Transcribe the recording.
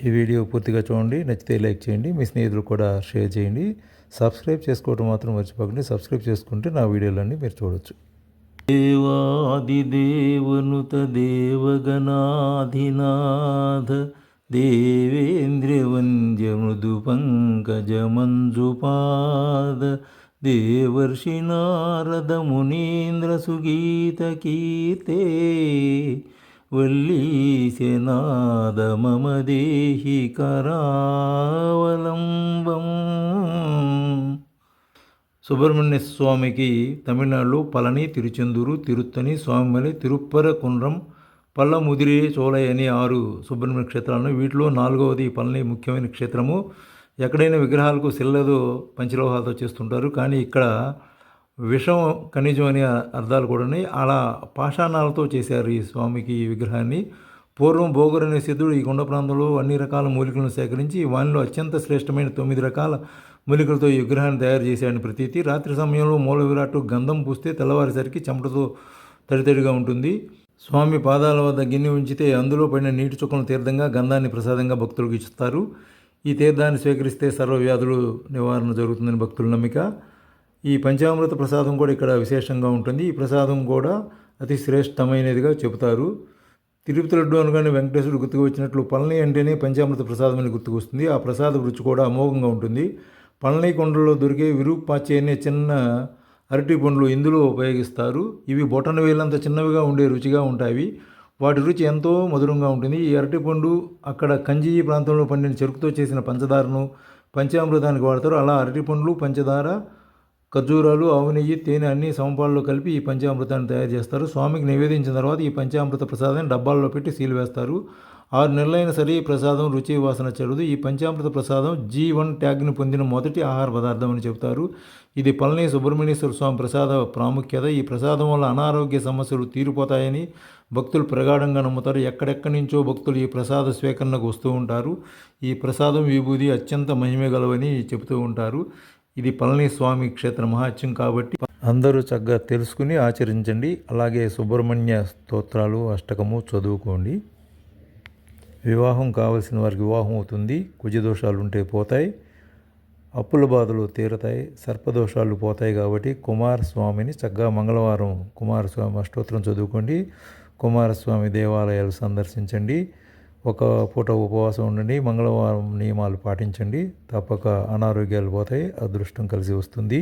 ఈ వీడియో పూర్తిగా చూడండి, నచ్చితే లైక్ చేయండి, మీ స్నేహితులు కూడా షేర్ చేయండి. సబ్స్క్రైబ్ చేసుకోవడం మాత్రం మర్చిపోకండి. సబ్స్క్రైబ్ చేసుకుంటే నా వీడియోలన్నీ మీరు చూడవచ్చు. దేవాదిదేవనుత దేవగణాధినాథ దేవేంద్రవంద్య మృదు పంకజ మంజుపాద దేవర్షి నారద మునీంద్ర సుగీత కీర్తే వల్లీశనాద మమ దేహి కరావలంబం. సుబ్రహ్మణ్య స్వామికి తమిళనాడులో పళని, తిరుచెందూరు, తిరుత్తని, స్వామిమలై, తిరుప్పరకుండ్రం, పల్లముదిరే, చోళై అని 6 సుబ్రహ్మణ్య క్షేత్రాలను. వీటిలో 4వది పళని ముఖ్యమైన క్షేత్రము. ఎక్కడైనా విగ్రహాలకు శిలతో పంచలోహాలతో చేస్తుంటారు, కానీ ఇక్కడ విషం ఖనిజం అనే అర్థాలు కూడా ఉన్నాయి. అలా పాషాణాలతో చేశారు ఈ స్వామికి ఈ విగ్రహాన్ని. పూర్వం భోగర్ అనే సిద్ధుడు ఈ కొండ ప్రాంతంలో అన్ని రకాల మూలికలను సేకరించి వానిలో అత్యంత శ్రేష్టమైన 9 రకాల మూలికలతో ఈ విగ్రహాన్ని తయారు చేశాడని ప్రతీతి. రాత్రి సమయంలో మూల విరాట్టు గంధం పూస్తే తెల్లవారేసరికి చెమటతో తడితడిగా ఉంటుంది. స్వామి పాదాల వద్ద గిన్నె ఉంచితే అందులో పడిన నీటి చుక్కలను తీర్థంగా, గంధాన్ని ప్రసాదంగా భక్తులకు ఇస్తారు. ఈ తీర్థాన్ని స్వీకరిస్తే సర్వవ్యాధులు నివారణ జరుగుతుందని భక్తుల నమ్మిక. ఈ పంచామృత ప్రసాదం కూడా ఇక్కడ విశేషంగా ఉంటుంది. ఈ ప్రసాదం కూడా అతి శ్రేష్టమైనదిగా చెబుతారు. తిరుపతి లడ్డు అనగానే వెంకటేశ్వరుడు గుర్తుకు వచ్చినట్లు పళని అంటేనే పంచామృత ప్రసాదం అని గుర్తుకు వస్తుంది. ఆ ప్రసాద రుచి కూడా అమోఘంగా ఉంటుంది. పళని కొండల్లో దొరికే విరూపాచి అనే చిన్న అరటి పండ్లు ఇందులో ఉపయోగిస్తారు. ఇవి బొటన వేలంత చిన్నవిగా ఉండే రుచిగా ఉంటాయి. వాటి రుచి ఎంతో మధురంగా ఉంటుంది. ఈ అరటిపండు అక్కడ కంజీ ప్రాంతంలో పండిన చెరుకుతో చేసిన పంచదారను పంచామృతానికి వాడతారు. అలా అరటిపండ్లు, పంచదార, ఖర్జూరాలు, ఆవు నెయ్యి, తేనె అన్ని సమపాల్లో కలిపి ఈ పంచామృతాన్ని తయారు చేస్తారు. స్వామికి నివేదించిన తర్వాత ఈ పంచామృత ప్రసాదాన్ని డబ్బాల్లో పెట్టి సీల్ వేస్తారు. 6 నెలలైన సరే ఈ ప్రసాదం రుచి వాసన చెడదు. ఈ పంచామృత ప్రసాదం G1 ట్యాగ్ని పొందిన మొదటి ఆహార పదార్థం అని చెబుతారు. ఇది పళని సుబ్రహ్మణ్యేశ్వర స్వామి ప్రసాద ప్రాముఖ్యత. ఈ ప్రసాదం వల్ల అనారోగ్య సమస్యలు తీరిపోతాయని భక్తులు ప్రగాఢంగా నమ్ముతారు. ఎక్కడెక్కడి నుంచో భక్తులు ఈ ప్రసాద స్వీకరణకు వస్తూ ఉంటారు. ఈ ప్రసాదం విభూది అత్యంత మహిమగలవని చెబుతూ ఉంటారు. ఇది పళని స్వామి క్షేత్ర మహాత్యం కాబట్టి అందరూ చక్కగా తెలుసుకుని ఆచరించండి. అలాగే సుబ్రహ్మణ్య స్తోత్రాలు, అష్టకము చదువుకోండి. వివాహం కావలసిన వారికి వివాహం అవుతుంది. కుజదోషాలు ఉంటే పోతాయి. అప్పుల బాధలు తీరతాయి. సర్పదోషాలు పోతాయి. కాబట్టి కుమారస్వామిని చక్కగా మంగళవారం కుమారస్వామి అష్టోత్తరం చదువుకోండి. కుమారస్వామి దేవాలయాలు సందర్శించండి. ఒక పూట ఉపవాసం ఉండండి. మంగళవారం నియమాలు పాటించండి. తప్పక అనారోగ్యాలు పోతాయి. అదృష్టం కలిసి వస్తుంది.